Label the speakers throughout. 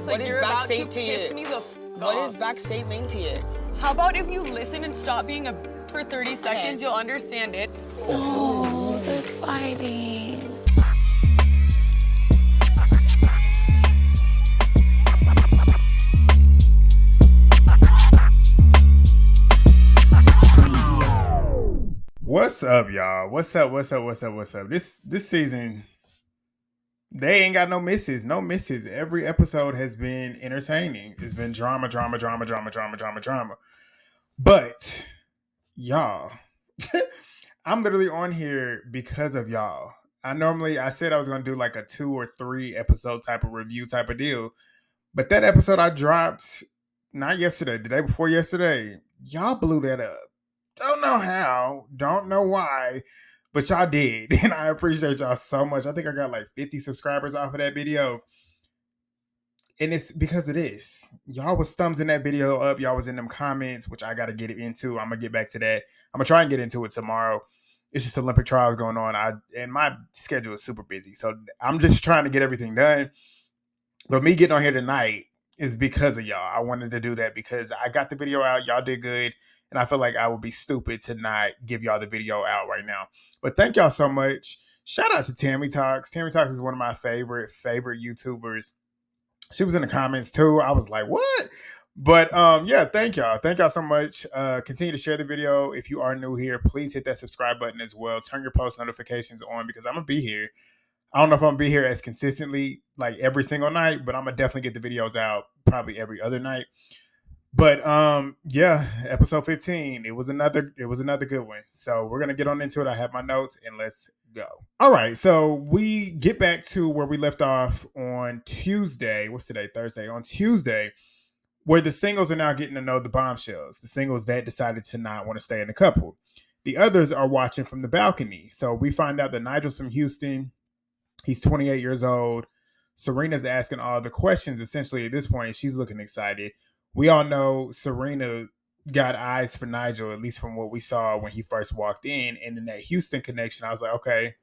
Speaker 1: like you're about to piss me the f*** off.
Speaker 2: What does backstage mean to you?
Speaker 1: How about if you listen and stop being a for 30 seconds, you'll understand it.
Speaker 3: Oh, they're fighting.
Speaker 4: What's up, y'all? What's up? This season, they ain't got no misses. No misses. Every episode has been entertaining. It's been drama. But y'all, I'm literally on here because of y'all. I said I was gonna do like a 2 or 3 episode type of review type of deal. But that episode I dropped not yesterday, the day before yesterday, y'all blew that up. Don't know how, don't know why, but y'all did. And I appreciate y'all so much. I think I got like 50 subscribers off of that video. And it's because of this. Y'all was thumbs in that video up. Y'all was in them comments, which I got to get into. I'm going to get back to that. I'm going to try and get into it tomorrow. It's just Olympic trials going on. And my schedule is super busy. So I'm just trying to get everything done. But me getting on here tonight is because of y'all. I wanted to do that because I got the video out. Y'all did good. And I feel like I would be stupid to not give y'all the video out right now. But thank y'all so much. Shout out to Tammy Talks. Tammy Talks is one of my favorite YouTubers. She was in the comments too. I was like, what? But yeah, thank y'all. Thank y'all so much. Continue to share the video. If you are new here, please hit that subscribe button as well. Turn your post notifications on because I'm going to be here. I don't know if I'm going to be here as consistently like every single night, but I'm going to definitely get the videos out probably every other night. But yeah, episode 15. It was another good one. So we're gonna get on into it. I have my notes and let's go. All right, so we get back to where we left off on Tuesday. What's today? Thursday. On Tuesday, where the singles are now getting to know the bombshells, the singles that decided to not want to stay in the couple. The others are watching from the balcony. So we find out that Nigel's from Houston. He's 28 years old. Serena's asking all the questions. Essentially, at this point, she's looking excited. We all know Serena got eyes for Nigel, at least from what we saw when he first walked in. And in that Houston connection, I was like, okay,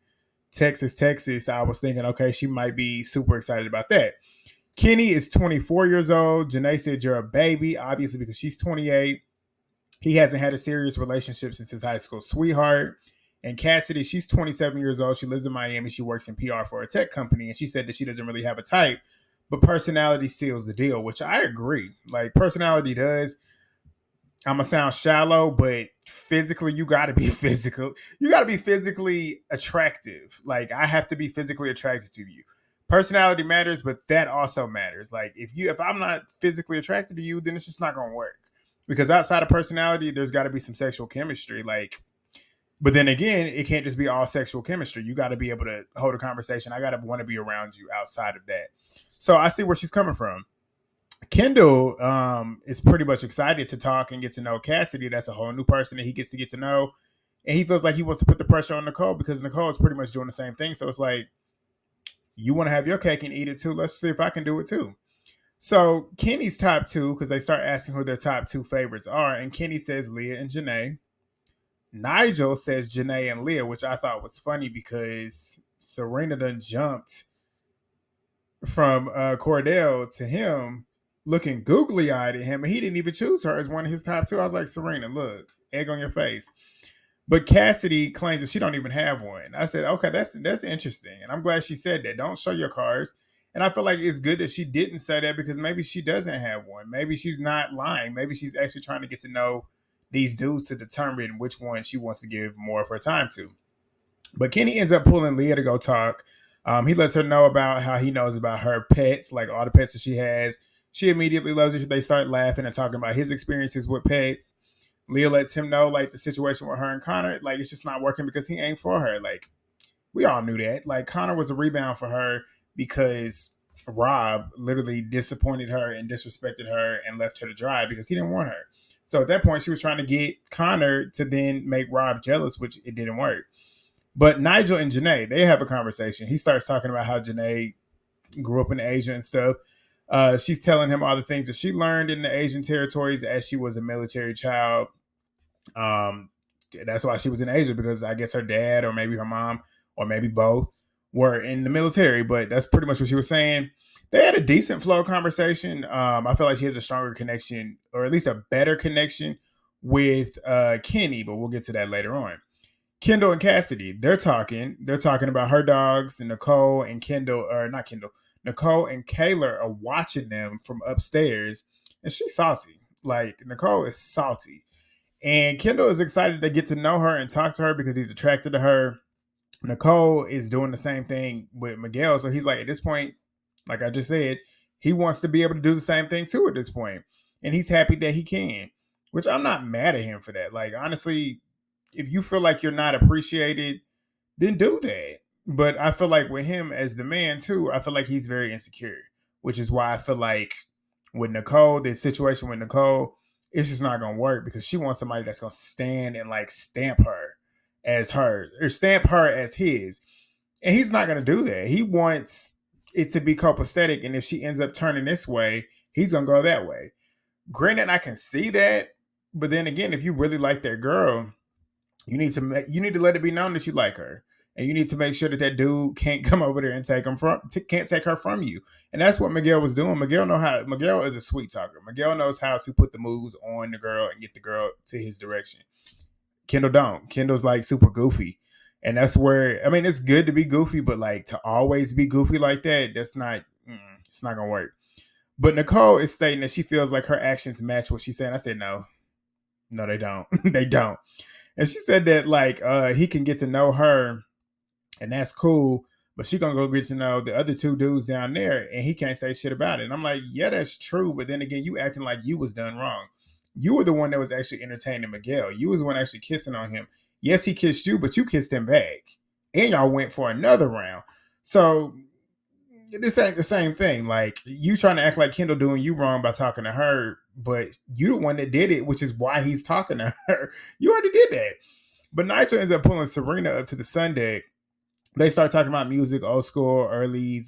Speaker 4: Texas. I was thinking, okay, she might be super excited about that. Kenny is 24 years old. Janae said, you're a baby, obviously, because she's 28. He hasn't had a serious relationship since his high school sweetheart. And Cassidy, she's 27 years old. She lives in Miami. She works in PR for a tech company. And she said that she doesn't really have a type. But personality seals the deal, which I agree. Like, personality does. I'm going to sound shallow, but physically, you got to be physical. You got to be physically attractive. Like, I have to be physically attracted to you. Personality matters, but that also matters. Like, if I'm not physically attracted to you, then it's just not going to work. Because outside of personality, there's got to be some sexual chemistry. Like, but then again, it can't just be all sexual chemistry. You got to be able to hold a conversation. I got to want to be around you outside of that. So I see where she's coming from. Kendall is pretty much excited to talk and get to know Cassidy. That's a whole new person that he gets to get to know. And he feels like he wants to put the pressure on Nicole because Nicole is pretty much doing the same thing. So it's like, you want to have your cake and eat it too. Let's see if I can do it too. So Kenny's top 2, because they start asking who their top 2 favorites are. And Kenny says Leah and Janae. Nigel says Janae and Leah, which I thought was funny because Serena done jumped from Cordell to him, looking googly-eyed at him, and he didn't even choose her as one of his top 2. I was like, Serena, look, egg on your face. But Cassidy claims that she don't even have one. I said, okay, that's interesting, and I'm glad she said that. Don't show your cards. And I feel like it's good that she didn't say that because maybe she doesn't have one. Maybe she's not lying. Maybe she's actually trying to get to know these dudes to determine which one she wants to give more of her time to. But Kenny ends up pulling Leah to go talk. He lets her know about how he knows about her pets, like all the pets that she has. She immediately loves it. They start laughing and talking about his experiences with pets. Leah lets him know, like, the situation with her and Connor, like, it's just not working because he ain't for her. Like, we all knew that. Like, Connor was a rebound for her because Rob literally disappointed her and disrespected her and left her to dry because he didn't want her. So at that point, she was trying to get Connor to then make Rob jealous, which it didn't work. But Nigel and Janae, they have a conversation. He starts talking about how Janae grew up in Asia and stuff. She's telling him all the things that she learned in the Asian territories as she was a military child. That's why she was in Asia, because I guess her dad or maybe her mom or maybe both were in the military. But that's pretty much what she was saying. they had a decent flow conversation. I feel like she has a stronger connection, or at least a better connection with Kenny, but we'll get to that later on. Kendall and Cassidy, they're talking. They're talking about her dogs, and Nicole and Kendall, or not Kendall, Nicole and Kayla are watching them from upstairs, and she's salty. Like, Nicole is salty. And Kendall is excited to get to know her and talk to her because he's attracted to her. Nicole is doing the same thing with Miguel. So he's like, at this point, like I just said, he wants to be able to do the same thing too at this point. And he's happy that he can, which I'm not mad at him for that. Like, honestly, if you feel like you're not appreciated, then do that. But I feel like with him as the man too, I feel like he's very insecure, which is why I feel like with Nicole, the situation with Nicole, it's just not gonna work because she wants somebody that's gonna stand and like stamp her as her or stamp her as his. And he's not gonna do that. He wants it to be copacetic, and if she ends up turning this way, he's gonna go that way. Granted, I can see that, but then again, if you really like that girl, you need to let it be known that you like her, and you need to make sure that that dude can't come over there and can't take her from you. And that's what Miguel was doing. Miguel is a sweet talker. Miguel knows how to put the moves on the girl and get the girl to his direction. Kendall don't. Kendall's like super goofy, and that's where, I mean, it's good to be goofy, but like to always be goofy like that, that's not. It's not gonna work. But Nicole is stating that she feels like her actions match what she's saying. I said no, they don't. They don't. And she said that like he can get to know her, and that's cool, but she gonna go get to know the other two dudes down there, and he can't say shit about it. And I'm like, yeah, that's true, but then again, you acting like you was done wrong. You were the one that was actually entertaining Miguel. You was the one actually kissing on him. Yes, he kissed you, but you kissed him back, and y'all went for another round. So this ain't the same thing. Like, you trying to act like Kendall doing you wrong by talking to her, but you the one that did it, which is why he's talking to her. You already did that. But Nigel ends up pulling Serena up to the sun deck. They start talking about music, old school, early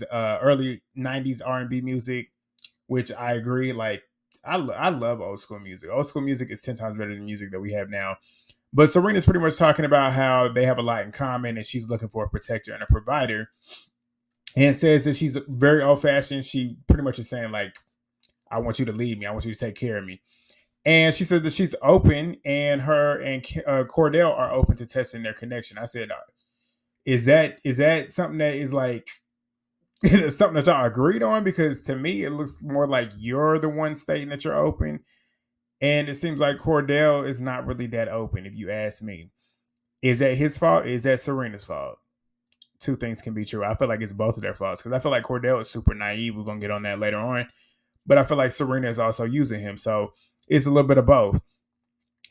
Speaker 4: 90s R&B music, which I agree. Like, I love old school music. Old school music is 10 times better than music that we have now. But Serena's pretty much talking about how they have a lot in common, and she's looking for a protector and a provider, and says that she's very old fashioned. She pretty much is saying, like, I want you to lead me. I want you to take care of me. And she said that she's open, and her and Cordell are open to testing their connection. I said, is that something that is like something that y'all agreed on? Because to me, it looks more like you're the one stating that you're open. And it seems like Cordell is not really that open, if you ask me. Is that his fault? Is that Serena's fault? Two things can be true. I feel like it's both of their faults, because I feel like Cordell is super naive. We're going to get on that later on. But I feel like Serena is also using him. So it's a little bit of both.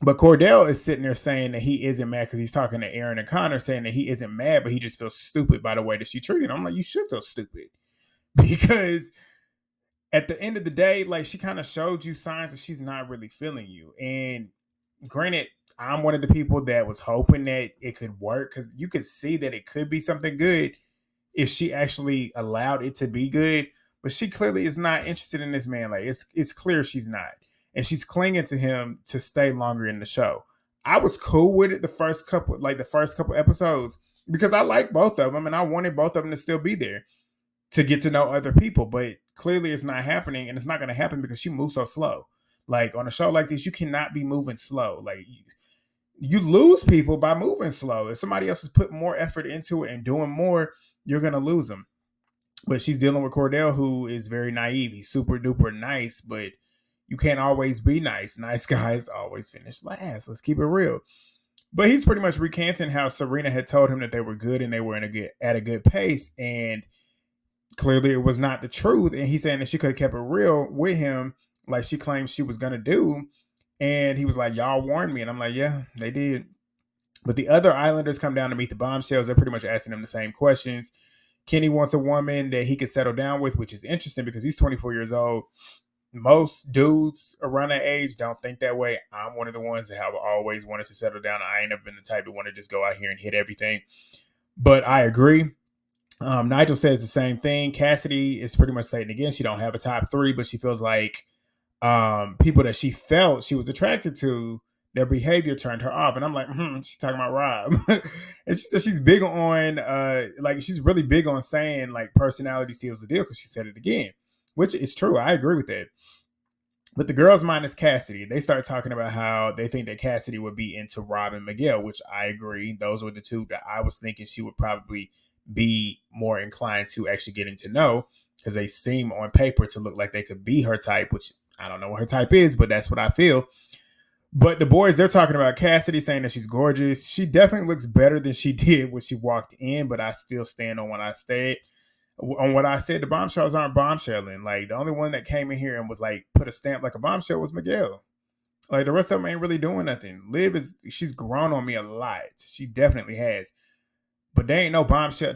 Speaker 4: But Cordell is sitting there saying that he isn't mad because he's talking to Aaron and Connor, saying that he isn't mad, but he just feels stupid by the way that she treated him. I'm like, you should feel stupid, because at the end of the day, like, she kind of showed you signs that she's not really feeling you. And granted, I'm one of the people that was hoping that it could work, because you could see that it could be something good if she actually allowed it to be good. But she clearly is not interested in this man. Like, it's clear she's not. And she's clinging to him to stay longer in the show. I was cool with it the first couple episodes, because I like both of them, and I wanted both of them to still be there to get to know other people. But clearly it's not happening, and it's not going to happen because she moves so slow. Like, on a show like this, you cannot be moving slow. Like, you lose people by moving slow. If somebody else has put more effort into it and doing more, you're going to lose them. But she's dealing with Cordell, who is very naive. He's super duper nice, but you can't always be nice. Nice guys always finish last. Let's keep it real. But he's pretty much recanting how Serena had told him that they were good and they were at a good pace. And clearly it was not the truth. And he's saying that she could have kept it real with him, like she claimed she was going to do. And he was like, y'all warned me. And I'm like, yeah, they did. But the other Islanders come down to meet the Bombshells. They're pretty much asking them the same questions. Kenny wants a woman that he could settle down with, which is interesting because he's 24 years old. Most dudes around that age don't think that way. I'm one of the ones that have always wanted to settle down. I ain't never been the type to want to just go out here and hit everything. But I agree. Nigel says the same thing. Cassidy is pretty much saying again, she don't have a top three, but she feels like people that she felt she was attracted to, their behavior turned her off. And I'm like, she's talking about Rob. And she said she's big on, she's really big on saying, like, personality seals the deal, because she said it again. which is true. I agree with that. But the girls minus Cassidy, they start talking about how they think that Cassidy would be into Rob and Miguel, which I agree. Those were the two that I was thinking she would probably be more inclined to actually getting to know, because they seem on paper to look like they could be her type, which I don't know what her type is, but that's what I feel. But the boys, they're talking about Cassidy, saying that she's gorgeous. She definitely looks better than she did when she walked in, but I still stand on what I said. On what I said, the bombshells aren't bombshelling. Like, the only one that came in here and was like put a stamp like a bombshell was Miguel. Like, the rest of them ain't really doing nothing. She's grown on me a lot. She definitely has. But there ain't no bombshell.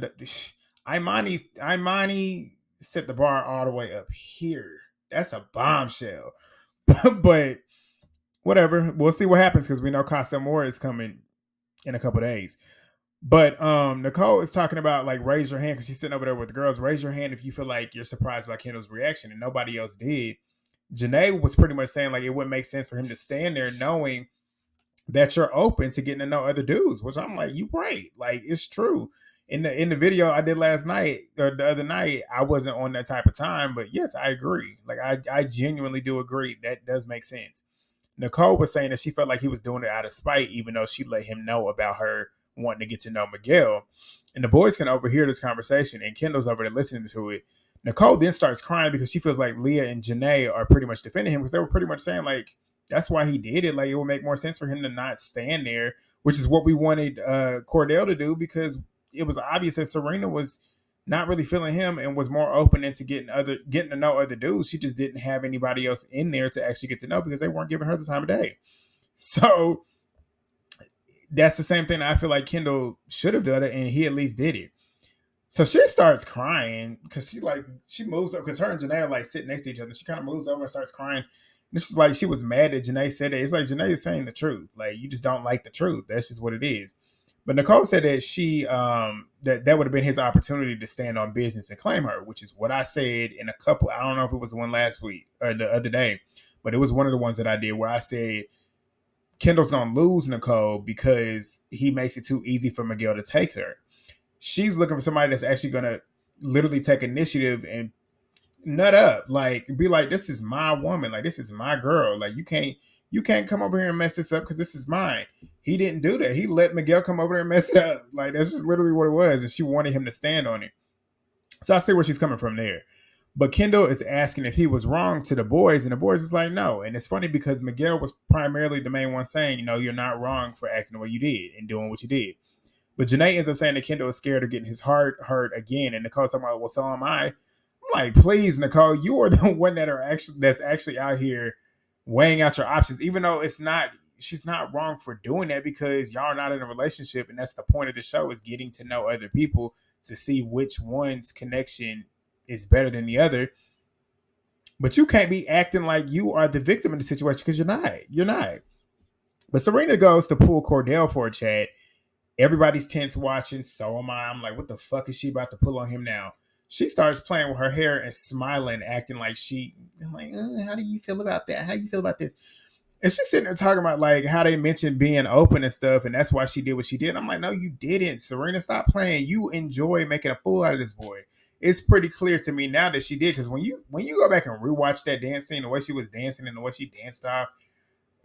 Speaker 4: Imani set the bar all the way up here. That's a bombshell. But whatever. We'll see what happens, because we know Casa Moore is coming in a couple days. But Nicole is talking about, like, raise your hand, because she's sitting over there with the girls. Raise your hand if you feel like you're surprised by Kendall's reaction, and nobody else did. Janae was pretty much saying, like, it wouldn't make sense for him to stand there knowing that you're open to getting to know other dudes, which I'm like, you right. Like, it's true. In the video I did last night, or the other night, I wasn't on that type of time, but yes, I agree. Like, I genuinely do agree. That does make sense. Nicole was saying that she felt like he was doing it out of spite, even though she let him know about her wanting to get to know Miguel. And the boys can overhear this conversation, and Kendall's over there listening to it. Nicole then starts crying because she feels like Leah and Janae are pretty much defending him, because they were pretty much saying, like, that's why he did it. Like, it would make more sense for him to not stand there, which is what we wanted Cordell to do, because it was obvious that Serena was not really feeling him and was more open into getting to know other dudes. She just didn't have anybody else in there to actually get to know, because they weren't giving her the time of day. So that's the same thing I feel like Kendall should have done it, and he at least did it. So she starts crying because she moves up, because her and Janae are like sitting next to each other. She kind of moves over and starts crying. This is like she was mad that Janae said it. It's like Janae is saying the truth. Like, you just don't like the truth. That's just what it is. But Nicole said that she that would have been his opportunity to stand on business and claim her, which is what I said in a couple. I don't know if it was the one last week or the other day, but it was one of the ones that I did where I said Kendall's gonna lose Nicole because he makes it too easy for Miguel to take her. She's looking for somebody that's actually gonna literally take initiative and nut up, like, be like, this is my woman, like, this is my girl, like, you can't come over here and mess this up because this is mine. He didn't do that. He let Miguel come over there and mess it up. Like, that's just literally what it was, and she wanted him to stand on it. So I see where she's coming from there. But Kendall is asking if he was wrong to the boys, and the boys is like, no. And it's funny because Miguel was primarily the main one saying, you're not wrong for acting the way you did and doing what you did. But Janae ends up saying that Kendall is scared of getting his heart hurt again, and Nicole's talking about, well, so am I. I'm like, please, Nicole, you are the one that's actually out here weighing out your options, even though she's not wrong for doing that, because y'all are not in a relationship, and that's the point of the show, is getting to know other people to see which one's connection is better than the other. But you can't be acting like you are the victim in the situation, because you're not. But Serena goes to pull Cordell for a chat. Everybody's tense watching, so am I. I'm like, what the fuck is she about to pull on him now? She starts playing with her hair and smiling, acting like I'm like, how do you feel about that? How do you feel about this? And she's sitting there talking about, like, how they mentioned being open and stuff, and that's why she did what she did. I'm like, no, you didn't, Serena. Stop playing. You enjoy making a fool out of this boy. It's pretty clear to me now that she did, because when you go back and rewatch that dance scene, the way she was dancing and the way she danced off,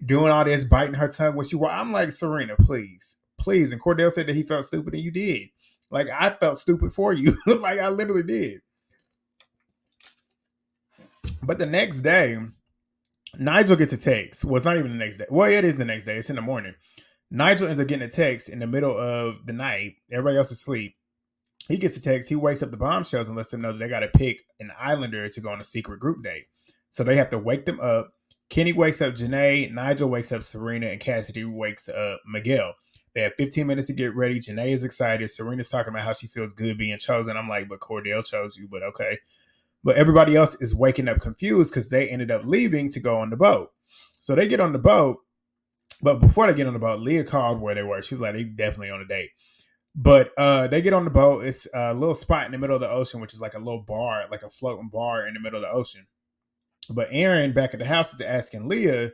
Speaker 4: doing all this, biting her tongue when I'm like, Serena, please. And Cordell said that he felt stupid, and you did. Like, I felt stupid for you. Like, I literally did. But the next day, Nigel gets a text. Well, it's not even the next day. Well, it is the next day. It's in the morning. Nigel ends up getting a text in the middle of the night. Everybody else is asleep. He gets a text. He wakes up the bombshells and lets them know that they got to pick an islander to go on a secret group date. So they have to wake them up. Kenny wakes up Janae. Nigel wakes up Serena. And Cassidy wakes up Miguel. They have 15 minutes to get ready. Janae is excited. Serena's talking about how she feels good being chosen. I'm like, but Cordell chose you, but okay. But everybody else is waking up confused because they ended up leaving to go on the boat. So they get on the boat. But before they get on the boat, Leah called where they were. She's like, they definitely on a date. But they get on the boat. It's a little spot in the middle of the ocean, which is like a little bar, like a floating bar in the middle of the ocean. But Aaron back at the house is asking Leah,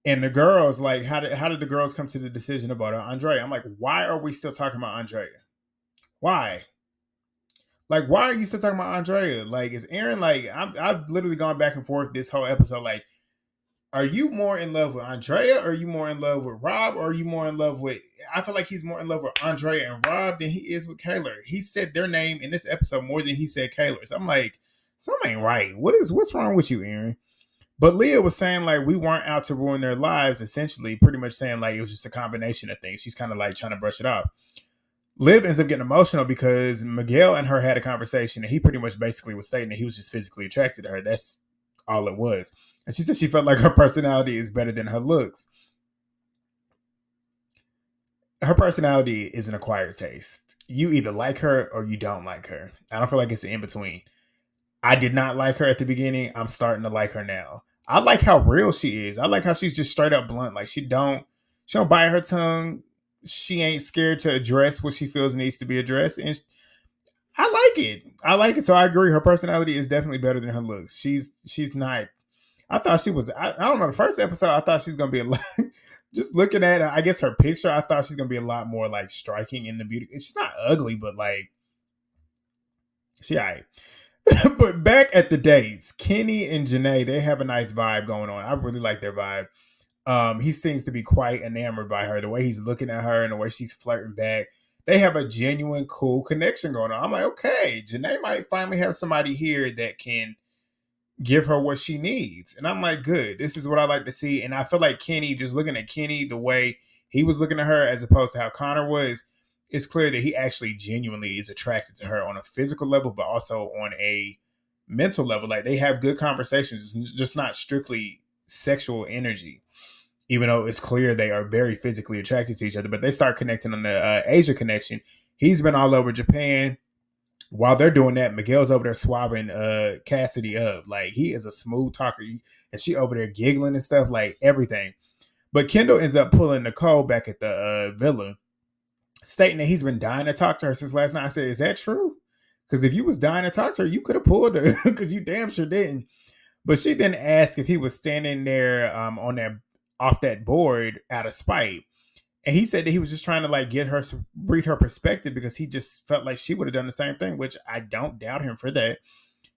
Speaker 4: and the girls, like, how did the girls come to the decision about Andrea? I'm like, why are we still talking about Andrea? Why? Like, why are you still talking about Andrea? Like, is Aaron like? I've literally gone back and forth this whole episode. Like, are you more in love with Andrea, or are you more in love with Rob, or are you more in love with? I feel like he's more in love with Andrea and Rob than he is with Kayla. He said their name in this episode more than he said Kayla's. I'm like, something ain't right. What's wrong with you, Aaron? But Leah was saying like we weren't out to ruin their lives, essentially, pretty much saying like it was just a combination of things. She's kind of like trying to brush it off. Liv ends up getting emotional because Miguel and her had a conversation, and he pretty much basically was stating that he was just physically attracted to her. That's all it was. And she said she felt like her personality is better than her looks. Her personality is an acquired taste. You either like her or you don't like her. I don't feel like it's in between. I did not like her at the beginning. I'm starting to like her now. I like how real she is. I like how she's just straight up blunt. Like she don't bite her tongue. She ain't scared to address what she feels needs to be addressed. And I like it. I like it. So I agree. Her personality is definitely better than her looks. She's not. I thought she was. I don't know. The first episode, I thought she was gonna be a lot. Just looking at I guess her picture, I thought she's gonna be a lot more like striking in the beauty. She's not ugly, but like she alright. But back at the dates, Kenny and Janae, they have a nice vibe going on. I really like their vibe. He seems to be quite enamored by her, the way he's looking at her and the way she's flirting back. They have a genuine, cool connection going on. I'm like, okay, Janae might finally have somebody here that can give her what she needs. And I'm like, good. This is what I like to see. And I feel like Kenny, just looking at Kenny, the way he was looking at her as opposed to how Connor was, it's clear that he actually genuinely is attracted to her on a physical level, but also on a mental level. Like they have good conversations, it's just not strictly sexual energy, even though it's clear they are very physically attracted to each other. But they start connecting on the Asia connection. He's been all over Japan. While they're doing that, Miguel's over there swabbing Cassidy up. Like he is a smooth talker, and she over there giggling and stuff, like everything. But Kendall ends up pulling Nicole back at the villa, stating that he's been dying to talk to her since last night. I said, is that true? Because if you was dying to talk to her, you could have pulled her, because you damn sure didn't. But she then asked if he was standing there on that off that board out of spite. And he said that he was just trying to like get her, read her perspective, because he just felt like she would have done the same thing, which I don't doubt him for that.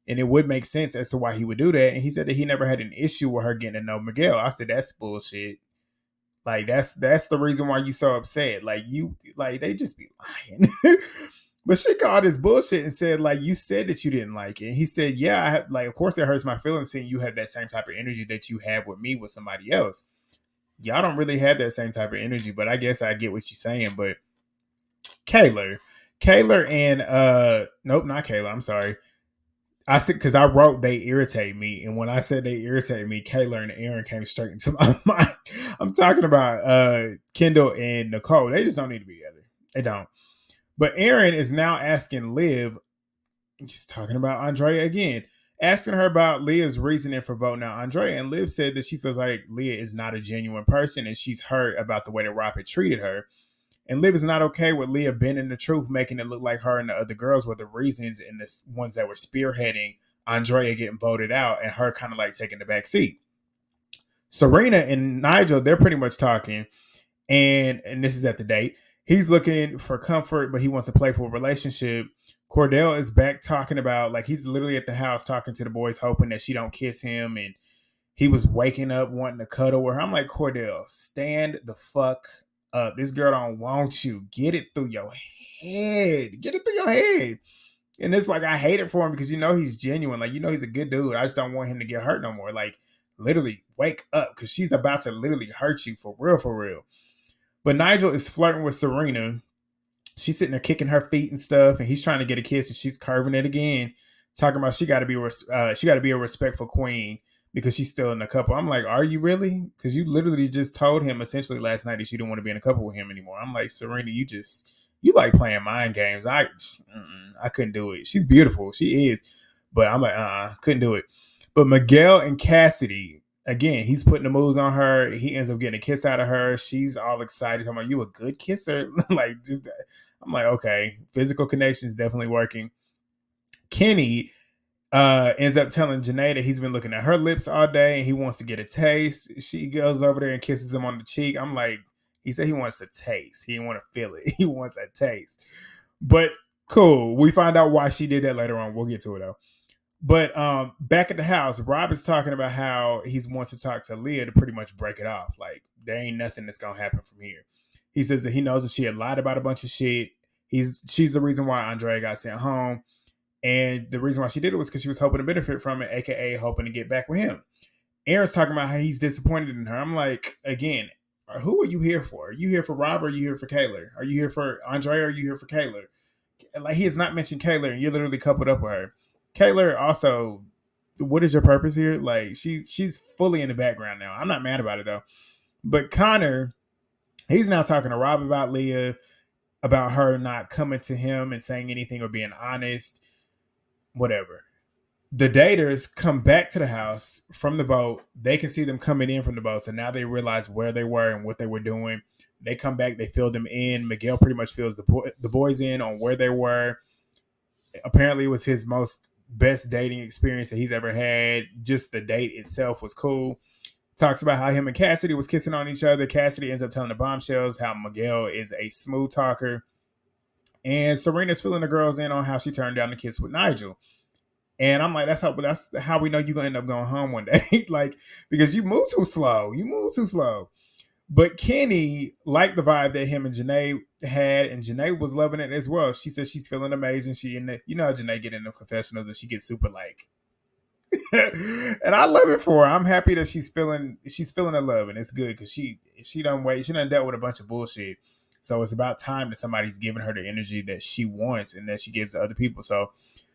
Speaker 4: And it would make sense as to why he would do that. And he said that he never had an issue with her getting to know Miguel. I said, that's bullshit. Like that's the reason why you so upset. Like you, like they just be lying. But she called his bullshit and said, like, you said that you didn't like it. And he said, yeah, I have, like, of course it hurts my feelings seeing you have that same type of energy that you have with me with somebody else. Y'all don't really have that same type of energy, but I guess I get what you're saying. But Kayla and nope, not Kayla. I'm sorry. I said, because I wrote they irritate me, and when I said they irritate me, Kayla and Aaron came straight into my mind. I'm talking about Kendall and Nicole. They just don't need to be together. They don't. But Aaron is now asking Liv. He's talking about Andrea again, asking her about Leah's reasoning for voting out Andrea. And Liv said that she feels like Leah is not a genuine person, and she's hurt about the way that Rob had treated her. And Liv is not okay with Leah bending the truth, making it look like her and the other girls were the reasons and the ones that were spearheading Andrea getting voted out, and her kind of like taking the back seat. Serena and Nigel, they're pretty much talking, and this is at the date. He's looking for comfort, but he wants a playful relationship. Cordell is back talking about, like, he's literally at the house talking to the boys, hoping that she don't kiss him, and he was waking up wanting to cuddle with her. I'm like, Cordell, stand the fuck up. This girl don't want you. Get it through your head. Get it through your head. And it's like, I hate it for him because you know he's genuine. Like, you know he's a good dude. I just don't want him to get hurt no more. Like, literally, wake up, because she's about to literally hurt you for real, for real. But Nigel is flirting with Serena. She's sitting there kicking her feet and stuff, and he's trying to get a kiss, and she's curving it again, talking about she got to be a respectful queen because she's still in a couple. I'm like, are you really? Because you literally just told him essentially last night that you don't want to be in a couple with him anymore. I'm like, Serena, you like playing mind games. I couldn't do it. She's beautiful, she is, but I'm like, couldn't do it. But Miguel and Cassidy, again, he's putting the moves on her. He ends up getting a kiss out of her. She's all excited. I'm like, you a good kisser? Like, just, I'm like, okay, physical connection is definitely working. Kenny ends up telling Janae that he's been looking at her lips all day and he wants to get a taste. She goes over there and kisses him on the cheek. I'm like, he said he wants a taste. He didn't want to feel it. He wants a taste. But Cool. We find out why she did that later on. We'll get to it though. But back at the house, Rob is talking about how he wants to talk to Leah to pretty much break it off. Like, there ain't nothing that's gonna happen from here. He says that he knows that she had lied about a bunch of shit. She's the reason why Andrea got sent home. And the reason why she did it was because she was hoping to benefit from it, aka hoping to get back with him. Aaron's talking about how he's disappointed in her. I'm like, again, who are you here for? Are you here for Rob or are you here for Kayla? Are you here for Andrea or are you here for Kayla? Like, he has not mentioned Kayla and you're literally coupled up with her. Kayla also, what is your purpose here? Like, she's fully in the background now. I'm not mad about it though. But Connor, he's now talking to Rob about Leah, about her not coming to him and saying anything or being honest, whatever. The daters come back to the house from the boat. They can see them coming in from the boat. So now they realize where they were and what they were doing. They come back. They fill them in. Miguel pretty much fills the boys in on where they were. Apparently, it was his best dating experience that he's ever had. Just the date itself was cool. Talks about how him and Cassidy was kissing on each other. Cassidy ends up telling the bombshells how Miguel is a smooth talker. And Serena's filling the girls in on how she turned down the kiss with Nigel. And I'm like, that's how we know you're gonna end up going home one day. Like, because you move too slow. But Kenny liked the vibe that him and Janae had, and Janae was loving it as well. She said she's feeling amazing. You know how Janae get in the confessionals and she gets super like, and I love it for her. I'm happy that she's feeling the love, and it's good because she done dealt with a bunch of bullshit. So it's about time that somebody's giving her the energy that she wants and that she gives to other people. So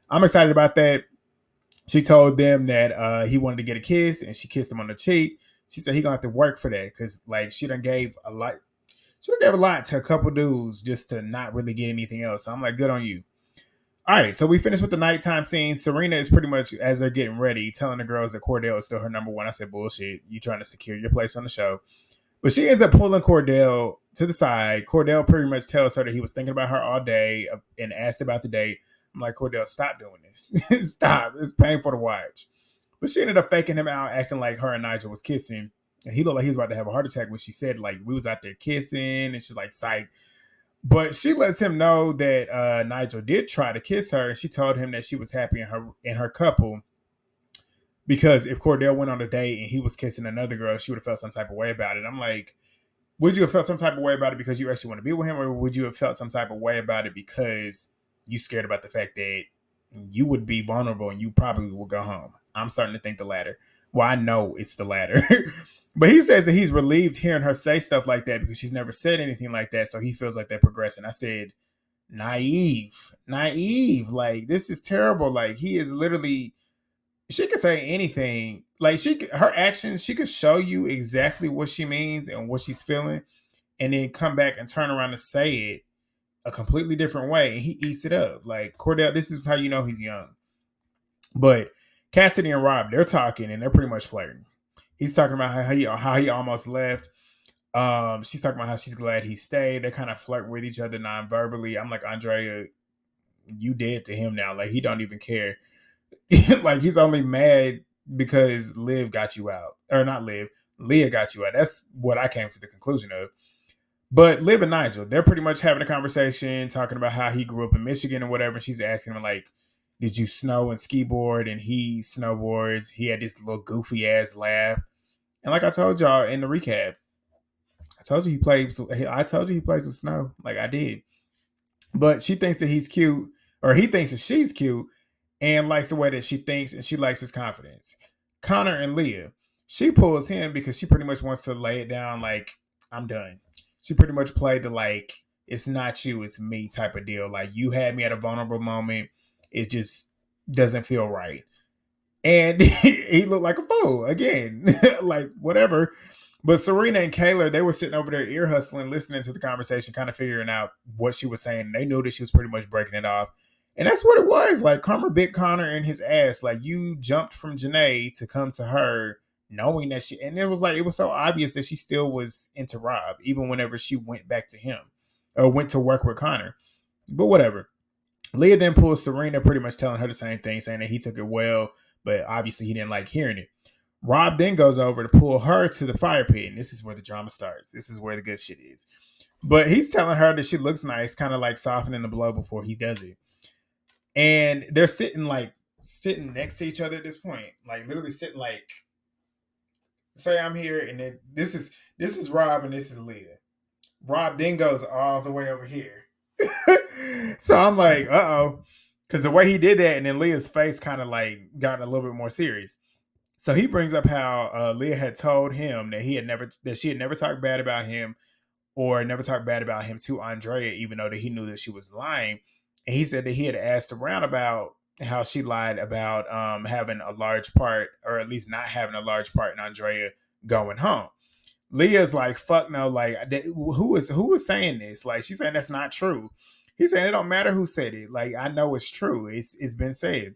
Speaker 4: I'm excited about that. She told them that he wanted to get a kiss, and she kissed him on the cheek. She said he gonna have to work for that because like she done gave a lot to a couple dudes just to not really get anything else. So I'm like, good on you. All right, so we finished with the nighttime scene. Serena is pretty much, as they're getting ready, telling the girls that Cordell is still her number one. I said, bullshit. You trying to secure your place on the show. But she ends up pulling Cordell to the side. Cordell pretty much tells her that he was thinking about her all day and asked about the date. I'm like, Cordell, stop doing this. Stop. It's painful to watch. But she ended up faking him out, acting like her and Nigel was kissing. And he looked like he was about to have a heart attack when she said, like, we was out there kissing. And she's like, psych. But she lets him know that Nigel did try to kiss her. And she told him that she was happy in her couple. Because if Cordell went on a date and he was kissing another girl, she would have felt some type of way about it. I'm like, would you have felt some type of way about it because you actually want to be with him? Or would you have felt some type of way about it because you scared about the fact that you would be vulnerable and you probably will go home? I'm starting to think the latter. Well, I know it's the latter. But he says that he's relieved hearing her say stuff like that because she's never said anything like that. So he feels like they're progressing. I said, naive. Like, this is terrible. Like, he is literally, she could say anything. Like, her actions, she could show you exactly what she means and what she's feeling and then come back and turn around and say it a completely different way, and he eats it up. Like, Cordell, this is how you know he's young. But Cassidy and Rob, they're talking and they're pretty much flirting. He's talking about how he almost left. She's talking about how she's glad he stayed. They kind of flirt with each other non-verbally. I'm like, Andrea, you dead to him now. Like, he don't even care. Like, he's only mad because Liv got you out. Or not Liv, Leah got you out. That's what I came to the conclusion of. But Liv and Nigel, they're pretty much having a conversation, talking about how he grew up in Michigan or whatever. And she's asking him, like, did you snow and ski board? And he snowboards. He had this little goofy ass laugh. And like I told y'all in the recap, I told you he plays with snow. Like, I did. But she thinks that he's cute, or he thinks that she's cute and likes the way that she thinks, and she likes his confidence. Connor and Leah, she pulls him because she pretty much wants to lay it down like, I'm done. She pretty much played the like, it's not you, it's me type of deal. Like, you had me at a vulnerable moment. It just doesn't feel right. And he looked like a fool again. Like, whatever. But Serena and Kayla, they were sitting over there ear hustling, listening to the conversation, kind of figuring out what she was saying. They knew that she was pretty much breaking it off. And that's what it was. Like, Karma bit Connor in his ass. Like, you jumped from Janae to come to her, knowing that and it was so obvious that she still was into Rob, even whenever she went back to him or went to work with Connor. But whatever. Leah then pulls Serena, pretty much telling her the same thing, saying that he took it well, but obviously he didn't like hearing it. Rob then goes over to pull her to the fire pit, and this is where the drama starts. This is where the good shit is. But he's telling her that she looks nice, kind of like softening the blow before he does it. And they're sitting next to each other at this point, like literally sitting like, say I'm here, and then this is Rob and this is Leah. Rob then goes all the way over here. So I'm like, uh-oh. Because the way he did that, and then Leah's face kind of like got a little bit more serious. So he brings up how Leah had told him that she had never talked bad about him or never talked bad about him to Andrea, even though that he knew that she was lying. And he said that he had asked around about how she lied about having a large part, or at least not having a large part in Andrea going home. Leah's like, fuck no, like who was saying this? Like, she's saying that's not true. He's saying it don't matter who said it. Like, I know it's true. It's been said.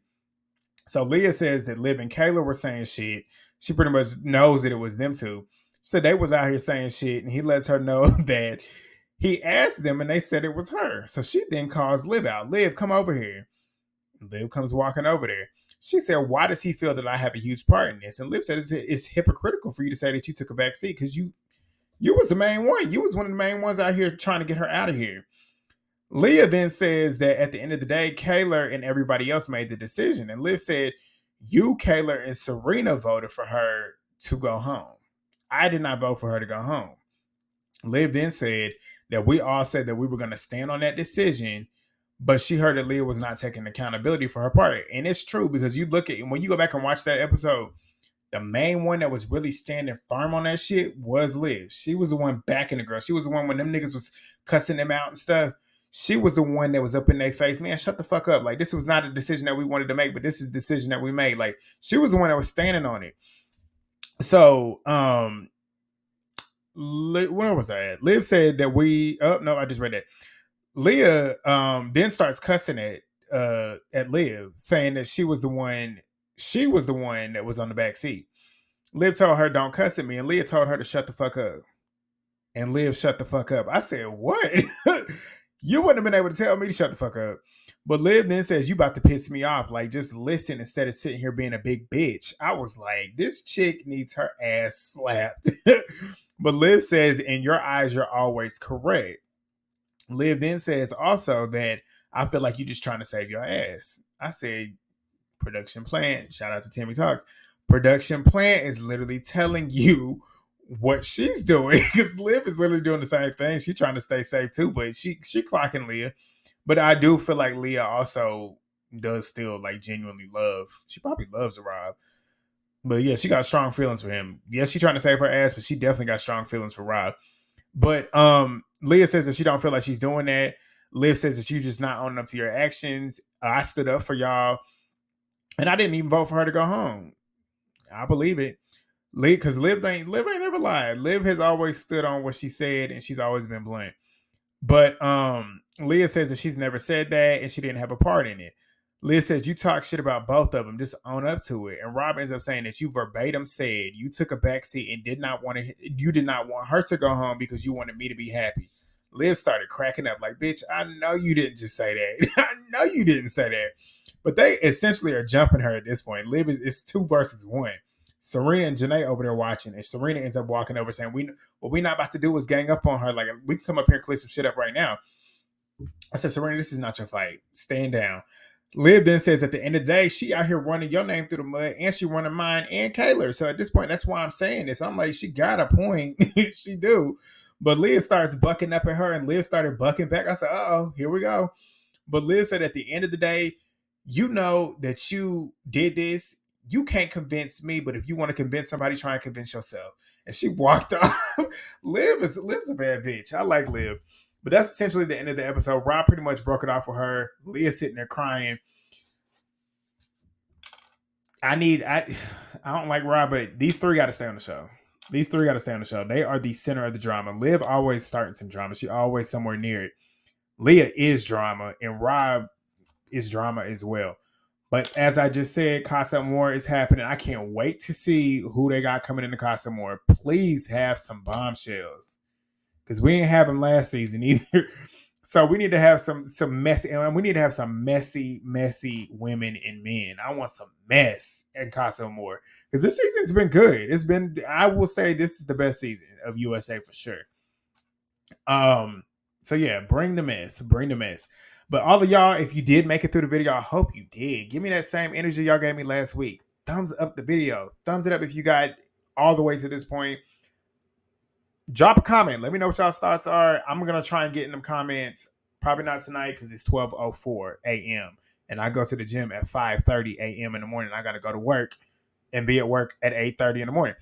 Speaker 4: So Leah says that Liv and Kayla were saying shit. She pretty much knows that it was them two. So they was out here saying shit, and he lets her know that he asked them and they said it was her. So she then calls Liv out. Liv, come over here. Liv comes walking over there. She said, why does he feel that I have a huge part in this? And Liv said, it's hypocritical for you to say that you took a back seat because you was the main one. You was one of the main ones out here trying to get her out of here. Leah then says that at the end of the day, Kayla and everybody else made the decision. And Liv said, you, Kayla, and Serena voted for her to go home. I did not vote for her to go home. Liv then said that we all said that we were going to stand on that decision, but she heard that Leah was not taking accountability for her part. And it's true, because you look at, when you go back and watch that episode, the main one that was really standing firm on that shit was Liv. She was the one backing the girl. She was the one when them niggas was cussing them out and stuff. She was the one that was up in their face. Man, shut the fuck up. Like, this was not a decision that we wanted to make, but this is a decision that we made. Like, she was the one that was standing on it. So, where was I at? Liv said that I just read that. Leah then starts cussing at Liv, saying that she was the one that was on the back seat. Liv told her, don't cuss at me, and Leah told her to shut the fuck up. And Liv shut the fuck up. I said, what? You wouldn't have been able to tell me to shut the fuck up. But Liv then says, you about to piss me off. Like, just listen instead of sitting here being a big bitch. I was like, this chick needs her ass slapped. But Liv says, in your eyes, you're always correct. Liv then says also that I feel like you're just trying to save your ass. I said, production plant, shout out to Timmy Talks. Production plant is literally telling you what she's doing, because Liv is literally doing the same thing. She's trying to stay safe too, but she clocking Leah. But I do feel like Leah also does still like genuinely love. She probably loves Rob. But yeah, she got strong feelings for him. Yes, she's trying to save her ass, but she definitely got strong feelings for Rob. But Leah says that she don't feel like she's doing that. Liv says that you're just not owning up to your actions. I stood up for y'all, and I didn't even vote for her to go home. I believe it. Because Liv ain't never lied. Liv has always stood on what she said, and she's always been blunt. But Leah says that she's never said that, and she didn't have a part in it. Leah says, you talk shit about both of them. Just own up to it. And Rob ends up saying that you verbatim said you took a backseat and did not want her to go home because you wanted me to be happy. Liv started cracking up like, bitch, I know you didn't just say that. I know you didn't say that. But they essentially are jumping her at this point. Liv is 2 versus 1. Serena and Janae over there watching, and Serena ends up walking over saying, what we not about to do is gang up on her. Like, we can come up here and clear some shit up right now. I said, Serena, this is not your fight. Stand down. Liv then says at the end of the day, she out here running your name through the mud, and she running mine and Kayla. So at this point, that's why I'm saying this. I'm like, she got a point. She do. But Liv starts bucking up at her, and Liv started bucking back. I said, uh-oh, here we go. But Liv said at the end of the day, you know that you did this. You can't convince me, but if you want to convince somebody, try and convince yourself. And she walked off. Liv's a bad bitch. I like Liv. But that's essentially the end of the episode. Rob pretty much broke it off with her. Leah sitting there crying. I don't like Rob, but these 3 got to stay on the show. They are the center of the drama. Liv always starting some drama. She always somewhere near it. Leah is drama, and Rob is drama as well. But as I just said, Casa Amor is happening. I can't wait to see who they got coming into Casa Amor. Please have some bombshells, because we didn't have them last season either. So we need to have some messy, and we need to have some messy women and men. I want some mess in Casa Amor, because this season's been good. I will say this is the best season of USA for sure. So yeah, bring the mess. But all of y'all, if you did make it through the video, I hope you did. Give me that same energy y'all gave me last week. Thumbs up the video. Thumbs it up if you got all the way to this point. Drop a comment. Let me know what y'all's thoughts are. I'm going to try and get in them comments. Probably not tonight because it's 12:04 a.m. And I go to the gym at 5:30 a.m. in the morning. I got to go to work and be at work at 8:30 in the morning.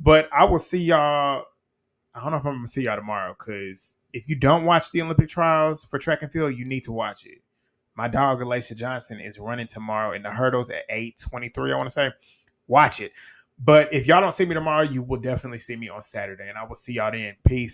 Speaker 4: But I will see y'all. I don't know if I'm going to see y'all tomorrow because if you don't watch the Olympic trials for track and field, you need to watch it. My dog, Alicia Johnson, is running tomorrow in the hurdles at 8:23, I want to say. Watch it. But if y'all don't see me tomorrow, you will definitely see me on Saturday. And I will see y'all then. Peace.